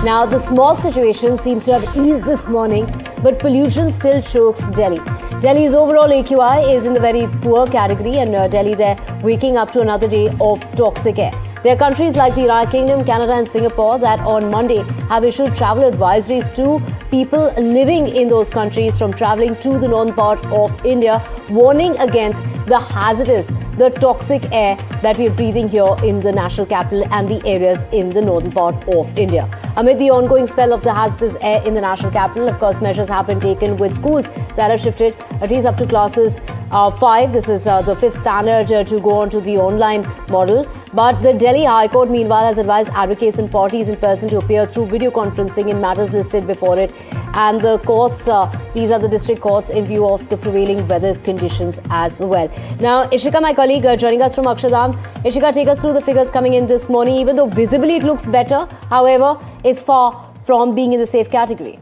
Now, the smog situation seems to have eased this morning, but pollution still chokes Delhi. Delhi's overall AQI is in the very poor category, and Delhi, they're waking up to another day of toxic air. There are countries like the United Kingdom, Canada and Singapore that on Monday have issued travel advisories to people living in those countries from travelling to the northern part of India, warning against the hazardous, the toxic air that we are breathing here in the national capital and the areas in the northern part of India. Amid the ongoing spell of the hazardous air in the national capital, of course, measures have been taken with schools that have shifted at least up to classes 5. This is the 5th standard to go on to the online model. But the Delhi High Court, meanwhile, has advised advocates and parties in person to appear through video conferencing in matters listed before it. And the courts, these are the district courts, in view of the prevailing weather conditions as well. Now, Ishika, my colleague, joining us from Akshardham. Ishika, take us through the figures coming in this morning. Even though visibly it looks better, however, it's far from being in the safe category.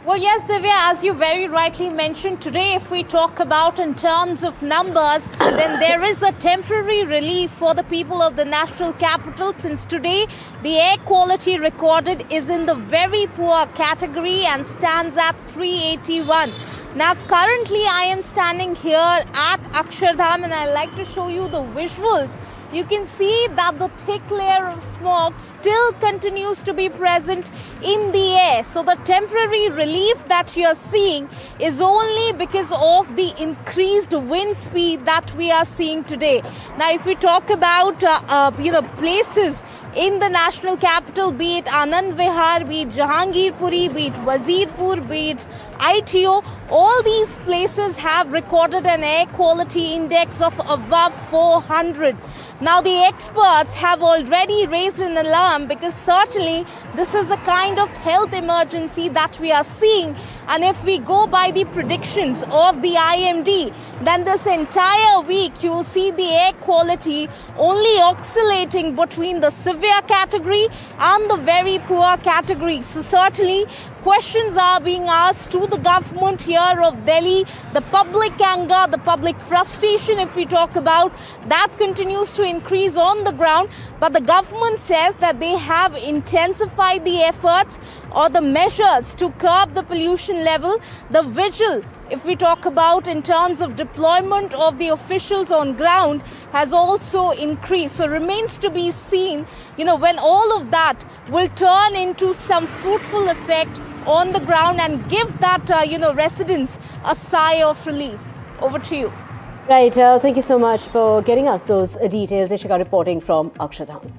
Well, yes, Divya, as you very rightly mentioned, today if we talk about in terms of numbers, then there is a temporary relief for the people of the national capital, since today the air quality recorded is in the very poor category and stands at 381. Now, currently I am standing here at Akshardham and I'd like to show you the visuals. You can see that the thick layer of smog still continues to be present in the air. So the temporary relief that you are seeing is only because of the increased wind speed that we are seeing today. Now, if we talk about places in the national capital, be it Anand Vihar, be it Jahangirpuri, be it Wazirpur, be it ITO, all these places have recorded an air quality index of above 400. Now, the experts have already raised an alarm because certainly this is a kind of health emergency that we are seeing. And if we go by the predictions of the IMD, then this entire week you will see the air quality only oscillating between the severe category and the very poor category. So certainly questions are being asked to the government here of Delhi. The public anger, the public frustration, if we talk about, that continues to increase on the ground. But the government says that they have intensified the efforts or the measures to curb the pollution level. The vigil, if we talk about in terms of deployment of the officials on ground, has also increased. So remains to be seen, when all of that will turn into some fruitful effect on the ground and give that, residents a sigh of relief. Over to you. Right. Thank you so much for getting us those details. Ishika reporting from Akshardham.